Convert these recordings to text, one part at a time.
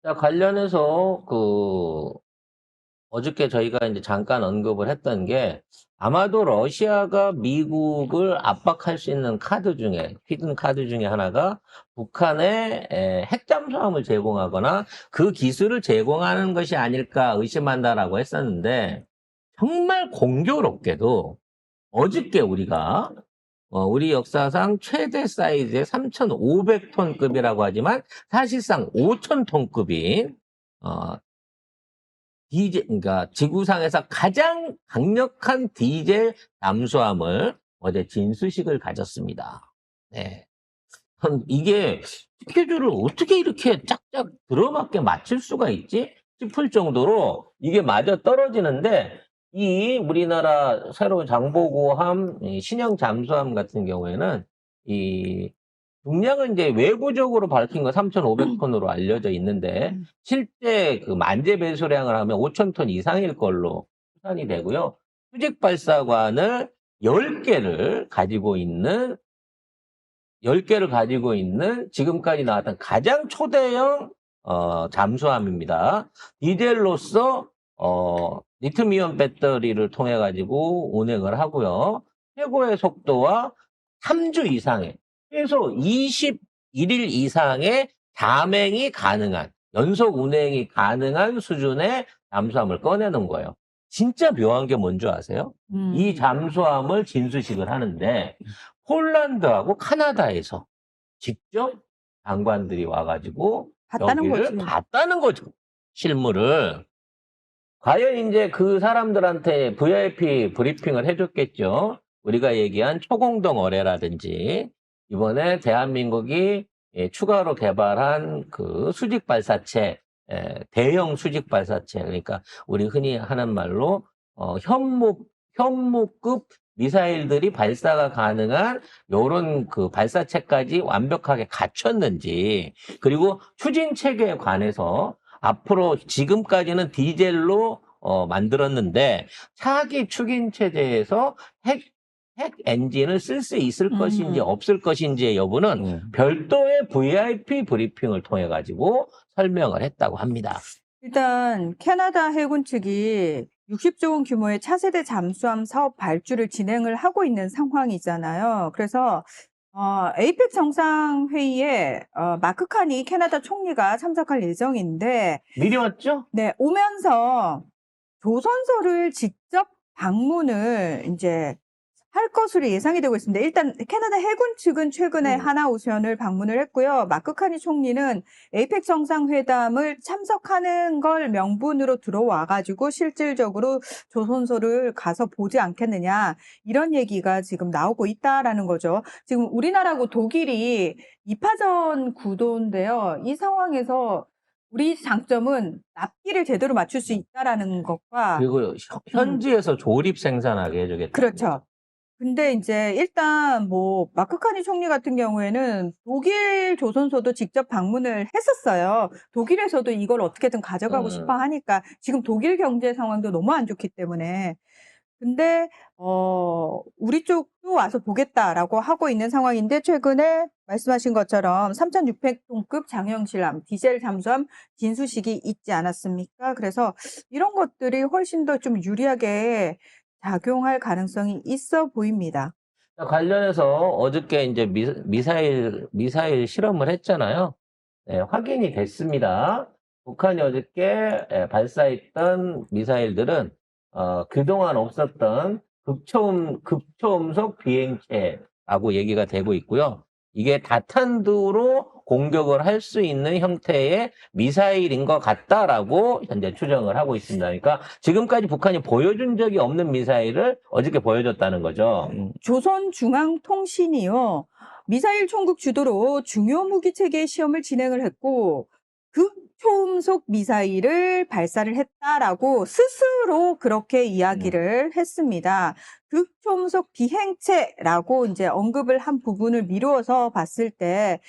자, 관련해서 어저께 저희가 이제 잠깐 언급을 했던 게 아마도 러시아가 미국을 압박할 수 있는 카드 중에, 히든 카드 중에 하나가 북한에 핵잠수함을 제공하거나 그 기술을 제공하는 것이 아닐까 의심한다라고 했었는데 정말 공교롭게도 어저께 우리 역사상 최대 사이즈의 3,500톤급이라고 하지만 사실상 5,000톤급인 그러니까 지구상에서 가장 강력한 디젤 잠수함을 어제 진수식을 가졌습니다. 네. 이게 스케줄을 어떻게 이렇게 짝짝 들어맞게 맞출 수가 있지? 싶을 정도로 이게 맞아 떨어지는데 이 우리나라 새로운 장보고함, 이 신형 잠수함 같은 경우에는 이 중량은 이제 외부적으로 밝힌 건 3,500톤으로 알려져 있는데 실제 그 만재 배수량을 하면 5,000톤 이상일 걸로 추산이 되고요. 수직 발사관을 10개를 가지고 있는 지금까지 나왔던 가장 초대형 잠수함입니다. 디젤로서 리튬이온 배터리를 통해 가지고 운행을 하고요. 최고의 속도와 3주 이상의 최소 21일 이상의 잠행이 가능한 연속 운행이 가능한 수준의 잠수함을 꺼내는 거예요. 진짜 묘한 게 뭔지 아세요? 이 잠수함을 진수식을 하는데 폴란드하고 카나다에서 직접 장관들이 와가지고 봤다는 여기를 거지. 봤다는 거죠. 실물을. 과연 이제 그 사람들한테 VIP 브리핑을 해줬겠죠. 우리가 얘기한 초공동 어뢰라든지 이번에 대한민국이 추가로 개발한 그 수직 발사체, 대형 수직 발사체, 그러니까 우리 흔히 하는 말로 현무급 미사일들이 발사가 가능한 요런 그 발사체까지 완벽하게 갖췄는지, 그리고 추진 체계에 관해서 앞으로 지금까지는 디젤로 만들었는데 차기 추진 체제에서 핵 엔진을 쓸 수 있을 것인지 없을 것인지의 여부는 별도의 VIP 브리핑을 통해 가지고 설명을 했다고 합니다. 일단 캐나다 해군 측이 60조 원 규모의 차세대 잠수함 사업 발주를 진행을 하고 있는 상황이잖아요. 그래서 에이펙 정상회의에 마크 카니 캐나다 총리가 참석할 예정인데 미리 왔죠? 네, 오면서 조선소를 직접 방문을 이제 할 것으로 예상이 되고 있습니다. 일단 캐나다 해군 측은 최근에 하나오션을 방문을 했고요. 마크 카니 총리는 에이펙 정상회담을 참석하는 걸 명분으로 들어와가지고 실질적으로 조선소를 가서 보지 않겠느냐 이런 얘기가 지금 나오고 있다라는 거죠. 지금 우리나라하고 독일이 2파전 구도인데요. 이 상황에서 우리 장점은 납기를 제대로 맞출 수 있다라는 것과 그리고 현지에서 조립 생산하게 해주겠다. 그렇죠. 근데 이제 일단 뭐 마크 카니 총리 같은 경우에는 독일 조선소도 직접 방문을 했었어요. 독일에서도 이걸 어떻게든 가져가고 싶어 하니까 지금 독일 경제 상황도 너무 안 좋기 때문에. 근데 우리 쪽도 와서 보겠다라고 하고 있는 상황인데 최근에 말씀하신 것처럼 3,600톤급 장형실함 디젤 잠수함 진수식이 있지 않았습니까? 그래서 이런 것들이 훨씬 더 좀 유리하게 작용할 가능성이 있어 보입니다. 관련해서 어저께 이제 미사일 실험을 했잖아요. 네, 확인이 됐습니다. 북한이 어저께 발사했던 미사일들은 그동안 없었던 극초음속 비행체라고 얘기가 되고 있고요. 이게 다탄두로 공격을 할 수 있는 형태의 미사일인 것 같다라고 현재 추정을 하고 있습니다. 그러니까 지금까지 북한이 보여준 적이 없는 미사일을 어저께 보여줬다는 거죠. 조선중앙통신이요. 미사일 총국 주도로 중요 무기 체계 시험을 진행을 했고 극초음속 미사일을 발사를 했다라고 스스로 그렇게 이야기를 했습니다. 극초음속 비행체라고 이제 언급을 한 부분을 미루어서 봤을 때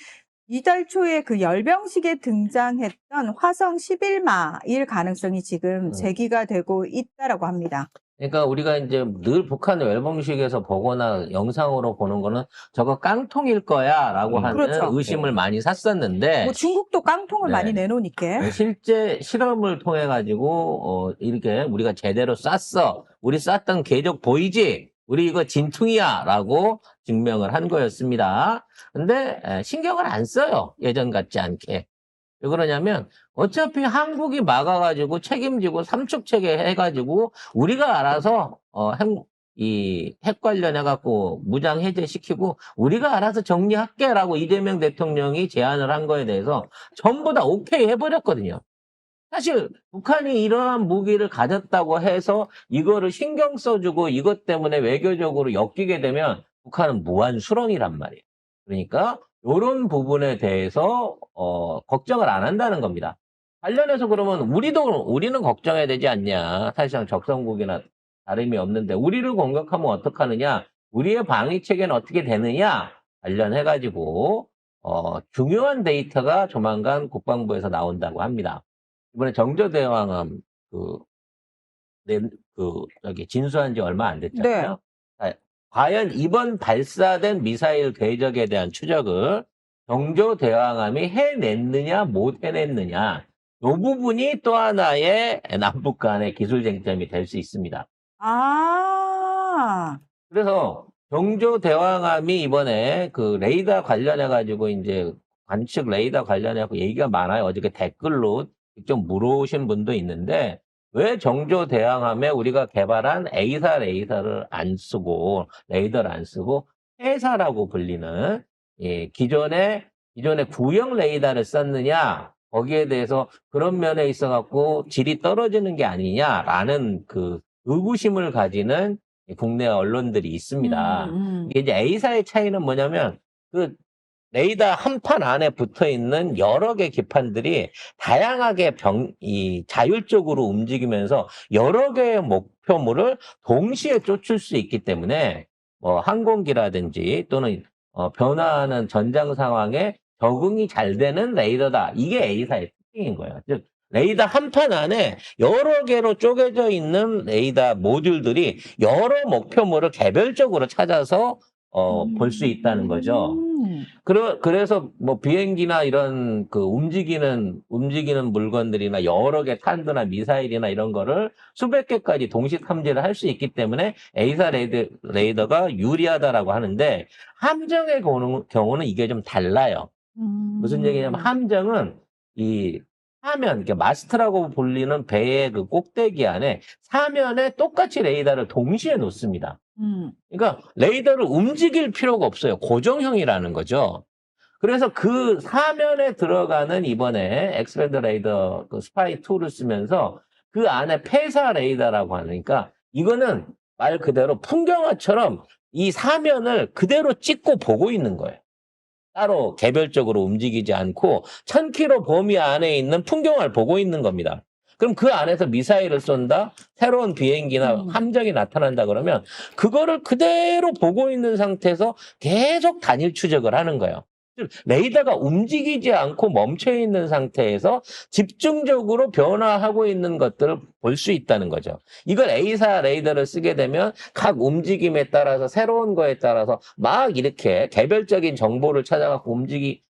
이달 초에 그 열병식에 등장했던 화성 11마일 가능성이 지금 제기가 되고 있다라고 합니다. 그러니까 우리가 이제 늘 북한 외범식에서 보거나 영상으로 보는 거는 저거 깡통일 거야라고 하는 그렇죠. 의심을 많이 샀었는데 뭐 중국도 깡통을 네. 많이 내놓으니까. 실제 실험을 통해 가지고 이렇게 우리가 제대로 쐈어. 우리 쐈던 궤적 보이지? 우리 이거 진퉁이야라고 증명을 한 거였습니다. 근데 신경을 안 써요. 예전 같지 않게. 왜 그러냐면 어차피 한국이 막아가지고 책임지고 삼축체계 해가지고 우리가 알아서 핵 관련해갖고 무장 해제시키고 우리가 알아서 정리할게라고 이재명 대통령이 제안을 한 거에 대해서 전부 다 오케이 해버렸거든요. 사실 북한이 이러한 무기를 가졌다고 해서 이거를 신경 써주고 이것 때문에 외교적으로 엮이게 되면 북한은 무한 수렁이란 말이에요. 그러니까 이런 부분에 대해서 걱정을 안 한다는 겁니다. 관련해서 그러면 우리는 걱정해야 되지 않냐. 사실상 적성국이나 다름이 없는데 우리를 공격하면 어떡하느냐. 우리의 방위 체계는 어떻게 되느냐. 관련해가지고 중요한 데이터가 조만간 국방부에서 나온다고 합니다. 이번에 정조대왕암 여기 진수한 지 얼마 안 됐잖아요. 과연 이번 발사된 미사일 궤적에 대한 추적을 정조대왕암이 해냈느냐 못 해냈느냐 이 부분이 또 하나의 남북 간의 기술 쟁점이 될 수 있습니다. 아, 그래서 정조대왕암이 이번에 그 레이더 관련해 가지고 이제 관측 레이더 관련해 갖고 얘기가 많아요. 어저께 댓글로 직접 물어오신 분도 있는데 왜 정조대왕암에 우리가 개발한 A사 레이더를 안 쓰고 레이더를 안 쓰고 A사라고 불리는 기존의 구형 레이더를 썼느냐 거기에 대해서 그런 면에 있어 갖고 질이 떨어지는 게 아니냐라는 그 의구심을 가지는 국내 언론들이 있습니다. 이게 이제 A사의 차이는 뭐냐면 그 레이더 한 판 안에 붙어 있는 여러 개 기판들이 다양하게 자율적으로 움직이면서 여러 개의 목표물을 동시에 쫓을 수 있기 때문에 뭐 항공기라든지 또는 변화하는 전장 상황에 적응이 잘 되는 레이더다. 이게 A사의 특징인 거예요. 즉 레이더 한 판 안에 여러 개로 쪼개져 있는 레이더 모듈들이 여러 목표물을 개별적으로 찾아서 볼 수 있다는 거죠. 그래서 뭐 비행기나 이런 그 움직이는 물건들이나 여러 개 탄두나 미사일이나 이런 거를 수백 개까지 동시 탐지를 할 수 있기 때문에 A사 레이더가 유리하다라고 하는데 함정의 경우는 이게 좀 달라요. 무슨 얘기냐면 함정은 이 사면, 이렇게 마스트라고 불리는 배의 그 꼭대기 안에 사면에 똑같이 레이더를 동시에 놓습니다. 그러니까 레이더를 움직일 필요가 없어요. 고정형이라는 거죠. 그래서 그 사면에 들어가는 이번에 엑스밴드 레이더 그 스파이2를 쓰면서 그 안에 폐사 레이더라고 하니까 이거는 말 그대로 풍경화처럼 이 사면을 그대로 찍고 보고 있는 거예요. 따로 개별적으로 움직이지 않고 1000km 범위 안에 있는 풍경을 보고 있는 겁니다. 그럼 그 안에서 미사일을 쏜다? 새로운 비행기나 함정이 나타난다 그러면 그거를 그대로 보고 있는 상태에서 계속 단일 추적을 하는 거예요. 레이더가 움직이지 않고 멈춰 있는 상태에서 집중적으로 변화하고 있는 것들을 볼 수 있다는 거죠. 이걸 A사 레이더를 쓰게 되면 각 움직임에 따라서 새로운 거에 따라서 막 이렇게 개별적인 정보를 찾아갖고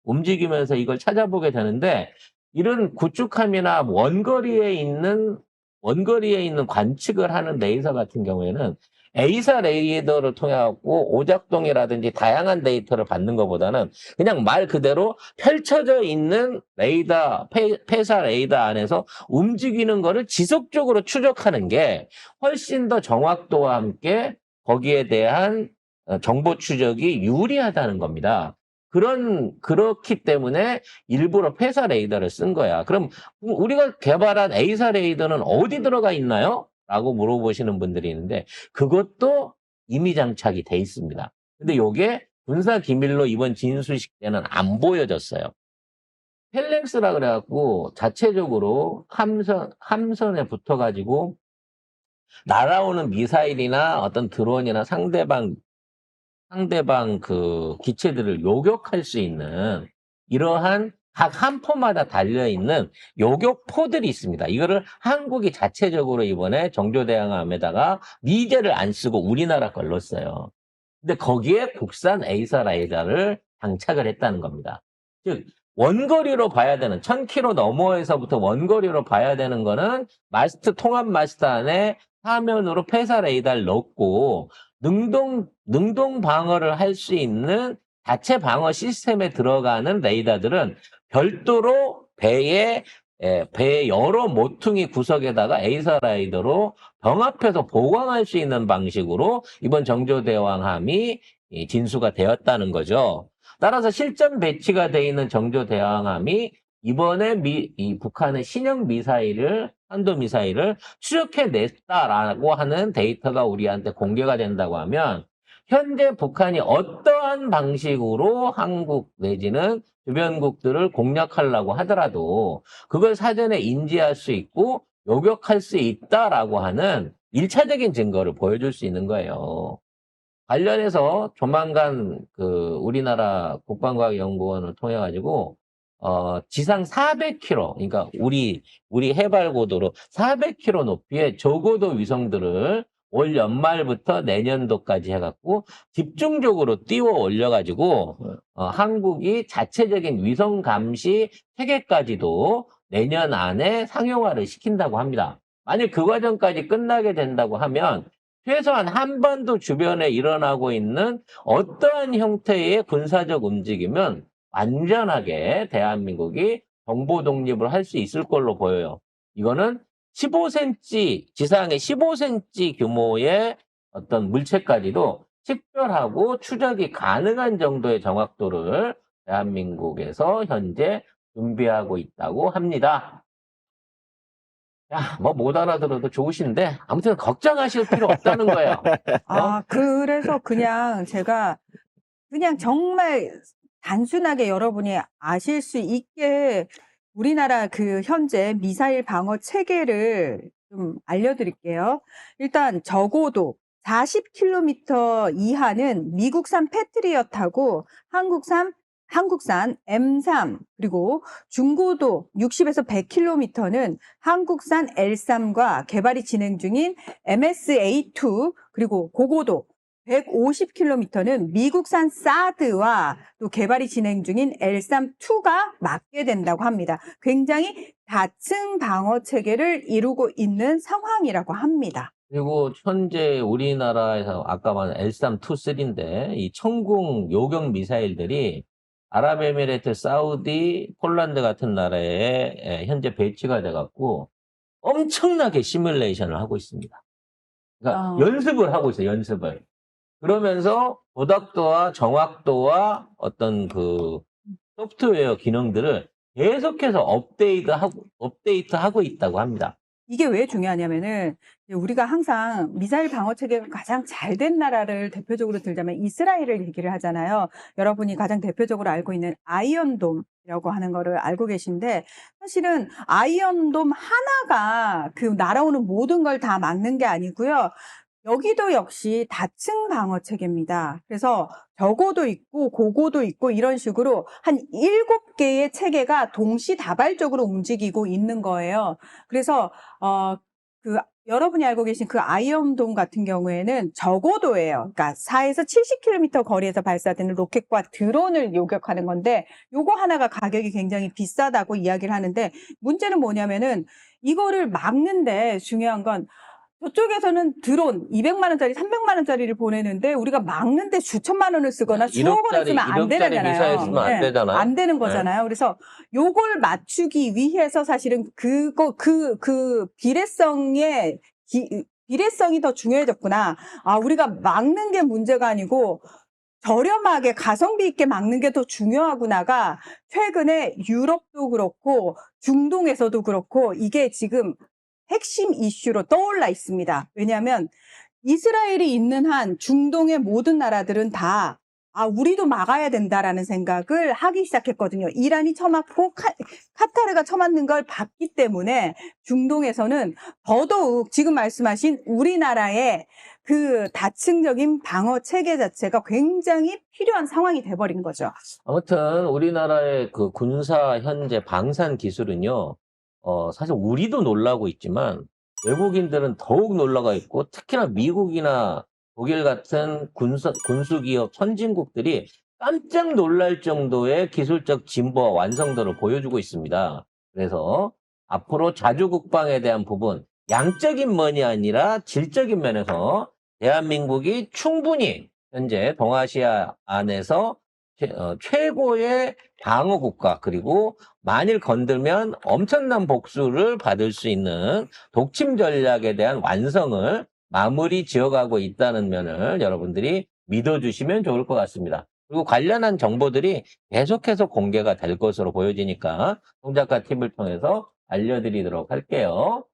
움직이면서 이걸 찾아보게 되는데 이런 구축함이나 원거리에 있는 관측을 하는 레이더 같은 경우에는 A사 레이더를 통해 갖고 오작동이라든지 다양한 데이터를 받는 것보다는 그냥 말 그대로 펼쳐져 있는 레이더, 폐사 레이더 안에서 움직이는 거를 지속적으로 추적하는 게 훨씬 더 정확도와 함께 거기에 대한 정보 추적이 유리하다는 겁니다. 그렇기 때문에 일부러 폐사 레이더를 쓴 거야. 그럼 우리가 개발한 A사 레이더는 어디 들어가 있나요? 라고 물어보시는 분들이 있는데 그것도 임의 장착이 돼 있습니다. 근데 요게 군사 기밀로 이번 진수식 때는 안 보여졌어요. 펠렉스라 그래갖고 자체적으로 함선에 붙어가지고 날아오는 미사일이나 어떤 드론이나 상대방 그 기체들을 요격할 수 있는 이러한 각 한 포마다 달려있는 요격포들이 있습니다. 이거를 한국이 자체적으로 이번에 정조대왕함에다가 미제를 안 쓰고 우리나라 걸로 써요. 근데 거기에 국산 에이사 라이더를 장착을 했다는 겁니다. 즉 원거리로 봐야 되는 1000km 너머에서부터 원거리로 봐야 되는 거는 마스트 통합 마스트 안에 사면으로 폐사 레이더를 넣고 능동 방어를 할 수 있는 자체 방어 시스템에 들어가는 레이더들은 별도로 배에 여러 모퉁이 구석에다가 에이사 라이더로 병합해서 보강할 수 있는 방식으로 이번 정조대왕함이 진수가 되었다는 거죠. 따라서 실전 배치가 되어 있는 정조대왕함이 이번에 이 북한의 신형 미사일을, 탄도미사일을 추적해냈다라고 하는 데이터가 우리한테 공개가 된다고 하면 현재 북한이 어떠한 방식으로 한국 내지는 주변국들을 공략하려고 하더라도 그걸 사전에 인지할 수 있고 요격할 수 있다라고 하는 1차적인 증거를 보여줄 수 있는 거예요. 관련해서 조만간 우리나라 국방과학연구원을 통해 가지고 지상 400km, 그러니까 우리 해발 고도로 400km 높이의 저고도 위성들을 올 연말부터 내년도까지 해갖고 집중적으로 띄워 올려가지고 한국이 자체적인 위성 감시 체계까지도 내년 안에 상용화를 시킨다고 합니다. 만약 그 과정까지 끝나게 된다고 하면 최소한 한반도 주변에 일어나고 있는 어떠한 형태의 군사적 움직임은 완전하게 대한민국이 정보 독립을 할 수 있을 걸로 보여요. 이거는 15cm, 지상의 15cm 규모의 어떤 물체까지도 식별하고 추적이 가능한 정도의 정확도를 대한민국에서 현재 준비하고 있다고 합니다. 야, 뭐 못 알아들어도 좋으신데 아무튼 걱정하실 필요 없다는 거예요. 그래서 그냥 제가 그냥 정말 단순하게 여러분이 아실 수 있게 우리나라 현재 미사일 방어 체계를 좀 알려드릴게요. 일단 적어도 40km 이하는 미국산 패트리엇하고 한국산 M3 그리고 중고도 60에서 100km는 한국산 L3과 개발이 진행 중인 MSA2 그리고 고고도 150km는 미국산 사드와 또 개발이 진행 중인 L3-2가 맞게 된다고 합니다. 굉장히 다층 방어 체계를 이루고 있는 상황이라고 합니다. 그리고 현재 우리나라에서 아까 말한 L3, 2, 3인데 이 천궁 요격 미사일들이 아랍에미레이트, 사우디, 폴란드 같은 나라에 현재 배치가 돼갖고 엄청나게 시뮬레이션을 하고 있습니다. 그러니까 연습을 하고 있어요, 연습을. 그러면서 도덕도와 정확도와 어떤 소프트웨어 기능들을 계속해서 업데이트하고 있다고 합니다. 이게 왜 중요하냐면은 우리가 항상 미사일 방어 체계가 가장 잘 된 나라를 대표적으로 들자면 이스라엘을 얘기를 하잖아요. 여러분이 가장 대표적으로 알고 있는 아이언돔이라고 하는 거를 알고 계신데 사실은 아이언돔 하나가 날아오는 모든 걸 다 막는 게 아니고요. 여기도 역시 다층 방어 체계입니다. 그래서 저고도 있고 고고도 있고 이런 식으로 한 7개의 체계가 동시다발적으로 움직이고 있는 거예요. 그래서 여러분이 알고 계신 아이언돔 같은 경우에는 저고도예요. 그러니까 4에서 70km 거리에서 발사되는 로켓과 드론을 요격하는 건데 요거 하나가 가격이 굉장히 비싸다고 이야기를 하는데 문제는 뭐냐면은 이거를 막는데 중요한 건 저쪽에서는 드론 200만 원짜리, 300만 원짜리를 보내는데 우리가 막는데 수천만 원을 쓰거나 수억 원을 쓰면 안 되잖아요. 미사일 쓰면 안 되잖아요. 안 되는 거잖아요. 네. 그래서 요걸 맞추기 위해서 사실은 비례성이 더 중요해졌구나. 우리가 막는 게 문제가 아니고 저렴하게 가성비 있게 막는 게 더 중요하구나가 최근에 유럽도 그렇고 중동에서도 그렇고 이게 지금 핵심 이슈로 떠올라 있습니다. 왜냐하면 이스라엘이 있는 한 중동의 모든 나라들은 다 우리도 막아야 된다라는 생각을 하기 시작했거든요. 이란이 처맞고 카타르가 처맞는 걸 봤기 때문에 중동에서는 더더욱 지금 말씀하신 우리나라의 그 다층적인 방어 체계 자체가 굉장히 필요한 상황이 돼버린 거죠. 아무튼 우리나라의 그 군사 현재 방산 기술은요, 사실 우리도 놀라고 있지만 외국인들은 더욱 놀라가 있고 특히나 미국이나 독일 같은 군수 기업 선진국들이 깜짝 놀랄 정도의 기술적 진보와 완성도를 보여주고 있습니다. 그래서 앞으로 자주 국방에 대한 부분, 양적인 면이 아니라 질적인 면에서 대한민국이 충분히 현재 동아시아 안에서 최고의 방어 국가, 그리고 만일 건들면 엄청난 복수를 받을 수 있는 독침 전략에 대한 완성을 마무리 지어가고 있다는 면을 여러분들이 믿어주시면 좋을 것 같습니다. 그리고 관련한 정보들이 계속해서 공개가 될 것으로 보여지니까 송작가 팁을 통해서 알려드리도록 할게요.